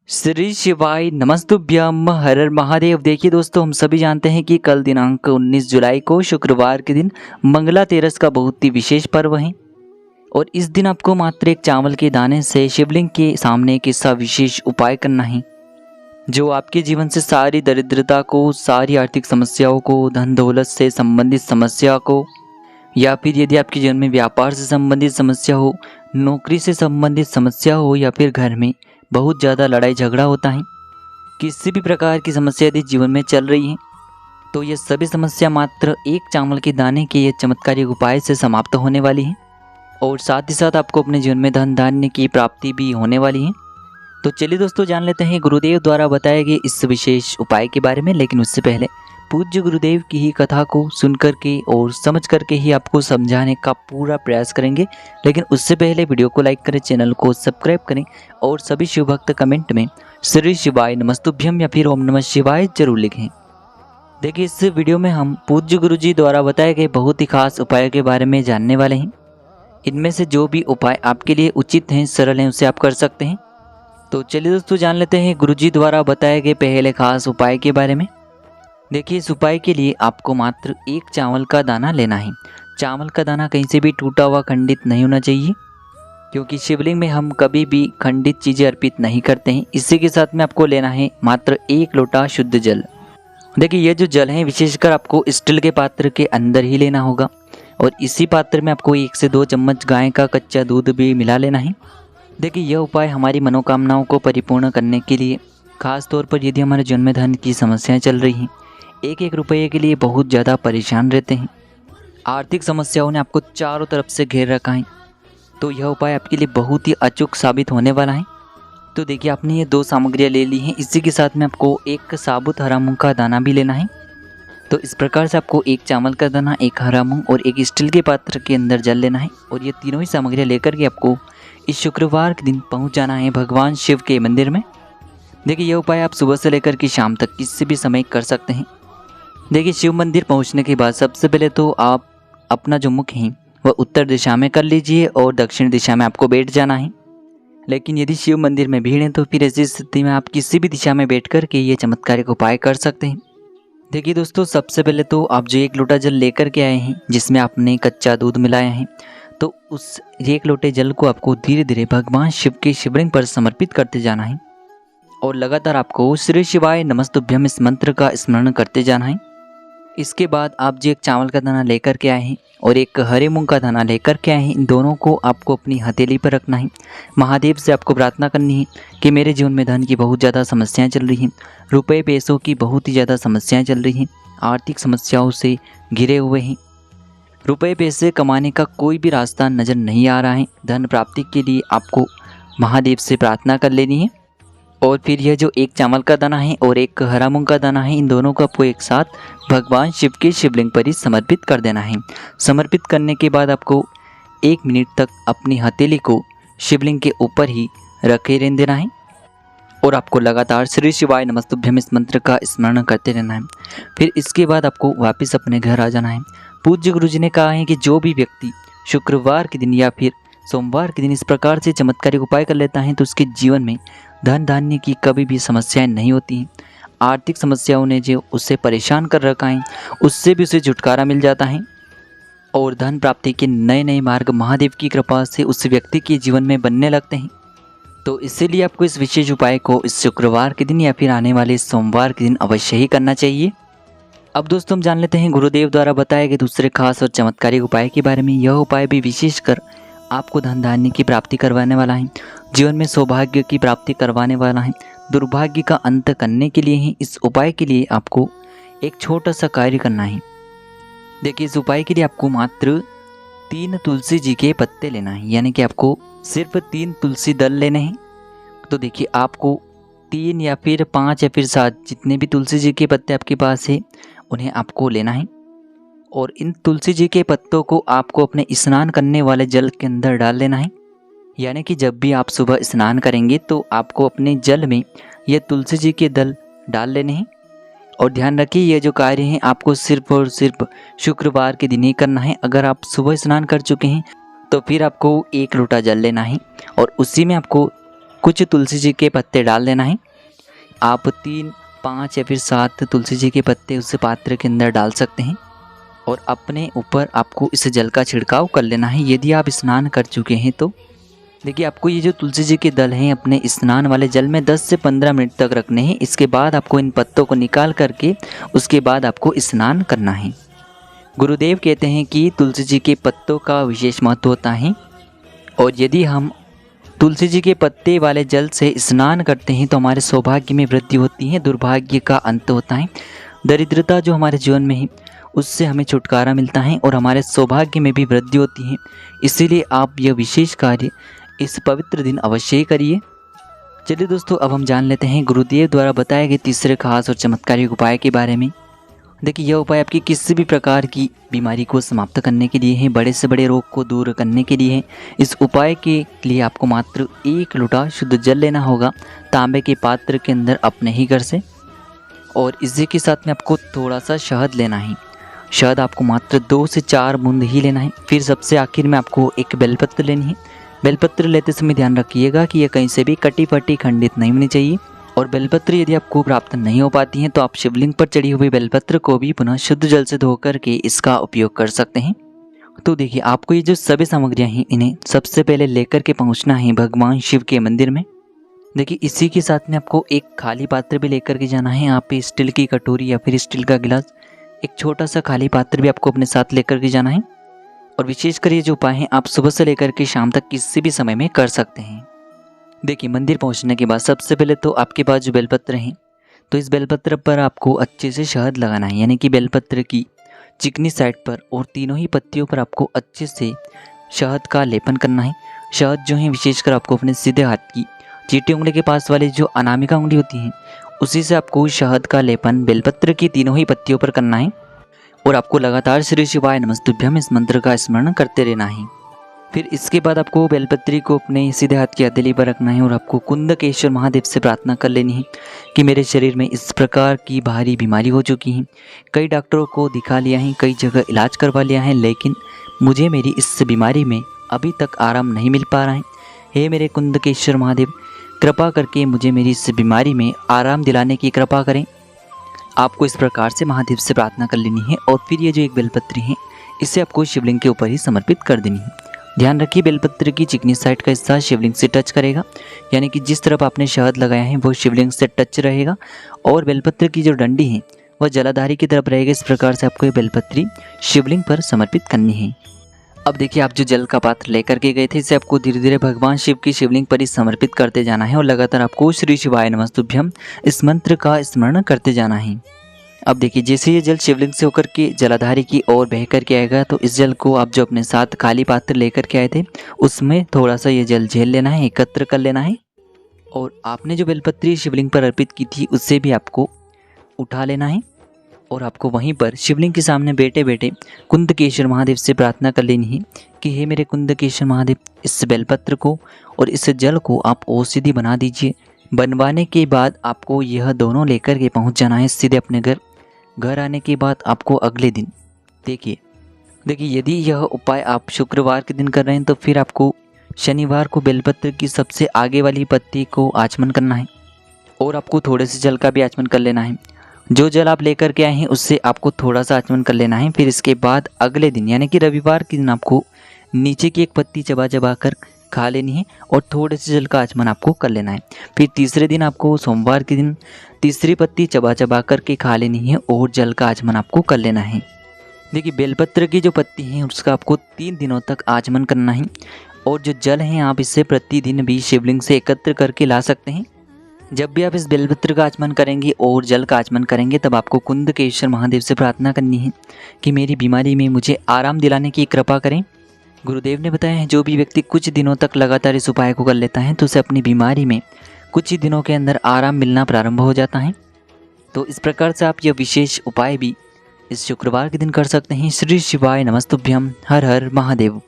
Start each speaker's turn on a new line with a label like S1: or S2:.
S1: श्री शिवाय नमस्तुभ्यम हर हर महादेव। देखिए दोस्तों, हम सभी जानते हैं कि कल दिनांक 19 जुलाई को शुक्रवार के दिन मंगला तेरस का बहुत ही विशेष पर्व है और इस दिन आपको मात्र एक चावल के दाने से शिवलिंग के सामने एक ऐसा विशेष उपाय करना है जो आपके जीवन से सारी दरिद्रता को, सारी आर्थिक समस्याओं को, धन दौलत से संबंधित समस्या को, या फिर यदि आपके जीवन में व्यापार से संबंधित समस्या हो, नौकरी से संबंधित समस्या हो, या फिर घर में बहुत ज़्यादा लड़ाई झगड़ा होता है, किसी भी प्रकार की समस्या यदि जीवन में चल रही है तो ये सभी समस्या मात्र एक चावल के दाने के ये चमत्कारिक उपाय से समाप्त होने वाली है और साथ ही साथ आपको अपने जीवन में धन धान्य की प्राप्ति भी होने वाली है। तो चलिए दोस्तों, जान लेते हैं गुरुदेव द्वारा बताए गए इस विशेष उपाय के बारे में। लेकिन उससे पहले पूज्य गुरुदेव की ही कथा को सुन करके और समझ करके ही आपको समझाने का पूरा प्रयास करेंगे। लेकिन उससे पहले वीडियो को लाइक करें, चैनल को सब्सक्राइब करें और सभी शिव भक्त कमेंट में श्री शिवाय नमस्तुभ्यम या फिर ओम नमः शिवाय जरूर लिखें। देखिए, इस वीडियो में हम पूज्य गुरु जी द्वारा बताए गए बहुत ही खास उपायों के बारे में जानने वाले हैं। इनमें से जो भी उपाय आपके लिए उचित हैं, सरल हैं, उसे आप कर सकते हैं। तो चलिए दोस्तों, जान लेते हैं गुरु जी द्वारा बताए गए पहले खास उपाय के बारे में। देखिए, इस उपाय के लिए आपको मात्र एक चावल का दाना लेना है। चावल का दाना कहीं से भी टूटा हुआ खंडित नहीं होना चाहिए, क्योंकि शिवलिंग में हम कभी भी खंडित चीज़ें अर्पित नहीं करते हैं। इसी के साथ में आपको लेना है मात्र एक लोटा शुद्ध जल। देखिए, ये जो जल है विशेषकर आपको स्टील के पात्र के अंदर ही लेना होगा और इसी पात्र में आपको 1 से 2 चम्मच गाय का कच्चा दूध भी मिला लेना है। देखिए, यह उपाय हमारी मनोकामनाओं को परिपूर्ण करने के लिए, खास तौर पर यदि हमारे जन्म धन की समस्याएं चल रही हैं, एक एक रुपये के लिए बहुत ज़्यादा परेशान रहते हैं, आर्थिक समस्याओं ने आपको चारों तरफ से घेर रखा है, तो यह उपाय आपके लिए बहुत ही अचूक साबित होने वाला है। तो देखिए, आपने ये 2 सामग्रियाँ ले ली हैं। इसी के साथ में आपको एक साबुत हरा मूंग का दाना भी लेना है। तो इस प्रकार से आपको एक चावल का दाना, एक हरा मूंग और एक स्टील के पात्र के अंदर जल लेना है और ये तीनों ही सामग्रियाँ लेकर के आपको इस शुक्रवार के दिन पहुँच जाना है भगवान शिव के मंदिर में। देखिए, यह उपाय आप सुबह से लेकर के शाम तक किसी भी समय कर सकते हैं। देखिए, शिव मंदिर पहुंचने के बाद सबसे पहले तो आप अपना जो मुख है वह उत्तर दिशा में कर लीजिए और दक्षिण दिशा में आपको बैठ जाना है। लेकिन यदि शिव मंदिर में भीड़ है तो फिर ऐसी स्थिति में आप किसी भी दिशा में बैठ कर के ये चमत्कारिक उपाय कर सकते हैं। देखिए दोस्तों, सबसे पहले तो आप जो 1 लोटा जल लेकर के आए हैं जिसमें आपने कच्चा दूध मिलाया है, तो उस 1 लोटे जल को आपको धीरे धीरे भगवान शिव के शिवलिंग पर समर्पित करते जाना है और लगातार आपको श्री शिवाय नमस्तुभ्यम इस मंत्र का स्मरण करते जाना है। इसके बाद आप जो एक चावल का दाना लेकर के आए हैं और एक हरे मूंग का दाना लेकर के आए हैं, इन दोनों को आपको अपनी हथेली पर रखना है। महादेव से आपको प्रार्थना करनी है कि मेरे जीवन में धन की बहुत ज़्यादा समस्याएं चल रही हैं, रुपए पैसों की बहुत ही ज़्यादा समस्याएं चल रही हैं, आर्थिक समस्याओं से घिरे हुए हैं, रुपए पैसे कमाने का कोई भी रास्ता नज़र नहीं आ रहा है। धन प्राप्ति के लिए आपको महादेव से प्रार्थना कर लेनी है और फिर यह जो एक चावल का दाना है और एक हरा मूंग का दाना है, इन दोनों को आपको एक साथ भगवान शिव के शिवलिंग पर ही समर्पित कर देना है। समर्पित करने के बाद आपको 1 मिनट तक अपनी हथेली को शिवलिंग के ऊपर ही रखे रहने देना है और आपको लगातार श्री शिवाय नमस्तुभ्यम इस मंत्र का स्मरण करते रहना है। फिर इसके बाद आपको वापस अपने घर आ जाना है। पूज्य गुरु जी ने कहा है कि जो भी व्यक्ति शुक्रवार के दिन या फिर सोमवार के दिन इस प्रकार से चमत्कारिक उपाय कर लेता है तो उसके जीवन में धन धान्य की कभी भी समस्याएं नहीं होती हैं। आर्थिक समस्याओं ने जो उससे परेशान कर रखा है उससे भी उसे छुटकारा मिल जाता है और धन प्राप्ति के नए नए मार्ग महादेव की कृपा से उस व्यक्ति के जीवन में बनने लगते हैं। तो इसीलिए आपको इस विशेष उपाय को इस शुक्रवार के दिन या फिर आने वाले सोमवार के दिन अवश्य ही करना चाहिए। अब दोस्तों, हम जान लेते हैं गुरुदेव द्वारा बताए गए दूसरे खास और चमत्कारिक उपाय के बारे में। यह उपाय भी विशेषकर आपको धन धान्य की प्राप्ति करवाने वाला है, जीवन में सौभाग्य की प्राप्ति करवाने वाला है, दुर्भाग्य का अंत करने के लिए ही। इस उपाय के लिए आपको एक छोटा सा कार्य करना है। देखिए, इस उपाय के लिए आपको मात्र 3 तुलसी जी के पत्ते लेना है, यानी कि आपको सिर्फ 3 तुलसी दल लेने हैं। तो देखिए, आपको 3 या फिर 5 या फिर 7 जितने भी तुलसी जी के पत्ते आपके पास है उन्हें आपको लेना है और इन तुलसी जी के पत्तों को आपको अपने स्नान करने वाले जल के अंदर डाल लेना है। यानी कि जब भी आप सुबह स्नान करेंगे तो आपको अपने जल में ये तुलसी जी के दल डाल लेने हैं। और ध्यान रखिए, ये जो कार्य हैं आपको सिर्फ और सिर्फ शुक्रवार के दिन ही करना है। अगर आप सुबह स्नान कर चुके हैं तो फिर आपको 1 लोटा जल लेना है और उसी में आपको कुछ तुलसी जी के पत्ते डाल देना है। आप 3, 5 या फिर 7 तुलसी जी के पत्ते उस पात्र के अंदर डाल सकते हैं और अपने ऊपर आपको इस जल का छिड़काव कर लेना है। यदि आप स्नान कर चुके हैं तो देखिए आपको ये जो तुलसी जी के दल हैं अपने स्नान वाले जल में 10 से 15 मिनट तक रखने हैं। इसके बाद आपको इन पत्तों को निकाल करके उसके बाद आपको स्नान करना है। गुरुदेव कहते हैं कि तुलसी जी के पत्तों का विशेष महत्व होता है और यदि हम तुलसी जी के पत्ते वाले जल से स्नान करते हैं तो हमारे सौभाग्य में वृद्धि होती है, दुर्भाग्य का अंत होता है, दरिद्रता जो हमारे जीवन में है उससे हमें छुटकारा मिलता है और हमारे सौभाग्य में भी वृद्धि होती है। इसीलिए आप यह विशेष कार्य इस पवित्र दिन अवश्य ही करिए। चलिए दोस्तों, अब हम जान लेते हैं गुरुदेव द्वारा बताए गए तीसरे खास और चमत्कारिक उपाय के बारे में। देखिए यह उपाय आपकी किसी भी प्रकार की बीमारी को समाप्त करने के लिए है, बड़े से बड़े रोग को दूर करने के लिए है। इस उपाय के लिए आपको मात्र 1 लोटा शुद्ध जल लेना होगा तांबे के पात्र के अंदर अपने ही घर से, और इसी के साथ में आपको थोड़ा सा शहद लेना है। शहद आपको मात्र 2 से 4 बूंद ही लेना है। फिर सबसे आखिर में आपको एक बेलपत्र लेनी है। बेलपत्र लेते समय ध्यान रखिएगा कि यह कहीं से भी कटी फटी खंडित नहीं होनी चाहिए। और बेलपत्र यदि आपको प्राप्त नहीं हो पाती हैं तो आप शिवलिंग पर चढ़ी हुई बेलपत्र को भी पुनः शुद्ध जल से धोकर के इसका उपयोग कर सकते हैं। तो देखिए आपको ये जो सभी सामग्रियां हैं इन्हें सबसे पहले लेकर के पहुंचना है भगवान शिव के मंदिर में। देखिए इसी के साथ में आपको एक खाली पात्र भी लेकर के जाना है। यहाँ पे स्टील की कटोरी या फिर स्टील का गिलास, एक छोटा सा खाली पात्र भी आपको अपने साथ लेकर के जाना है। और विशेषकर ये जो उपाय हैं आप सुबह से लेकर के शाम तक किसी भी समय में कर सकते हैं। देखिए मंदिर पहुंचने के बाद सबसे पहले तो आपके पास जो बेलपत्र हैं तो इस बेलपत्र पर आपको अच्छे से शहद लगाना है, यानी कि बेलपत्र की चिकनी साइड पर और तीनों ही पत्तियों पर आपको अच्छे से शहद का लेपन करना है। शहद जो है विशेषकर आपको अपने सीधे हाथ की चीटी उंगली के पास वाली जो अनामिका उंगली होती है उसी से आपको शहद का लेपन बेलपत्र की तीनों ही पत्तियों पर करना है और आपको लगातार श्री शिवाय नमस्तुभ्यम इस मंत्र का स्मरण करते रहना है। फिर इसके बाद आपको बेलपत्री को अपने सीधे हाथ की हथेली पर रखना है और आपको कुंदकेश्वर महादेव से प्रार्थना कर लेनी है कि मेरे शरीर में इस प्रकार की भारी बीमारी हो चुकी है। कई डॉक्टरों को दिखा लिया है, कई जगह इलाज करवा लिया है, लेकिन मुझे मेरी इस बीमारी में अभी तक आराम नहीं मिल पा रहा है। हे मेरे कुंदकेश्वर महादेव, कृपा करके मुझे मेरी इस बीमारी में आराम दिलाने की कृपा करें। आपको इस प्रकार से महादेव से प्रार्थना कर लेनी है और फिर ये जो एक बेलपत्री है इसे आपको शिवलिंग के ऊपर ही समर्पित कर देनी है। ध्यान रखिए बेलपत्र की चिकनी साइड का हिस्सा शिवलिंग से टच करेगा, यानी कि जिस तरफ आपने शहद लगाया है वो शिवलिंग से टच रहेगा और बेलपत्र की जो डंडी है वह जलाधारी की तरफ रहेगा। इस प्रकार से आपको ये बेलपत्री शिवलिंग पर समर्पित करनी है। अब देखिए आप जो जल का पात्र लेकर के गए थे इसे आपको धीरे धीरे भगवान शिव की शिवलिंग पर ही समर्पित करते जाना है और लगातार आपको श्री शिवाय नमस्तुभ्यम इस मंत्र का स्मरण करते जाना है। अब देखिए जैसे ये जल शिवलिंग से होकर के जलाधारी की ओर बह कर के आएगा तो इस जल को आप जो अपने साथ खाली पात्र लेकर के आए थे उसमें थोड़ा सा ये जल झेल लेना है, एकत्र कर लेना है और आपने जो बेलपत्री शिवलिंग पर अर्पित की थी उससे भी आपको उठा लेना है और आपको वहीं पर शिवलिंग के सामने बैठे बैठे कुंदकेश्वर महादेव से प्रार्थना कर लेनी है कि हे मेरे कुंदकेश्वर महादेव, इस बेलपत्र को और इस जल को आप औषधि बना दीजिए। बनवाने के बाद आपको यह दोनों लेकर के पहुंच जाना है सीधे अपने घर। घर आने के बाद आपको अगले दिन देखिए यदि यह उपाय आप शुक्रवार के दिन कर रहे हैं तो फिर आपको शनिवार को बेलपत्र की सबसे आगे वाली पत्ती को आचमन करना है और आपको थोड़े से जल का भी आचमन कर लेना है। जो जल आप लेकर के आए हैं उससे आपको थोड़ा सा आचमन कर लेना है। फिर इसके बाद अगले दिन यानी कि रविवार के दिन आपको नीचे की एक पत्ती चबा चबा कर खा लेनी है और थोड़े से जल का आचमन आपको कर लेना है। फिर तीसरे दिन आपको सोमवार के दिन तीसरी पत्ती चबा चबा करके खा लेनी है और जल का आचमन आपको कर लेना है। देखिए बेलपत्र की जो पत्ती है उसका आपको 3 दिनों तक आचमन करना है और जो जल है आप इसे प्रतिदिन भी शिवलिंग से एकत्र करके ला सकते हैं। जब भी आप इस बेलपत्र का आचमन करेंगे और जल का आचमन करेंगे तब आपको कुंदकेश्वर महादेव से प्रार्थना करनी है कि मेरी बीमारी में मुझे आराम दिलाने की कृपा करें। गुरुदेव ने बताया है जो भी व्यक्ति कुछ दिनों तक लगातार इस उपाय को कर लेता है तो उसे अपनी बीमारी में कुछ ही दिनों के अंदर आराम मिलना प्रारंभ हो जाता है। तो इस प्रकार से आप यह विशेष उपाय भी इस शुक्रवार के दिन कर सकते हैं। श्री शिवाय नमस्तुभ्यम। हर हर महादेव।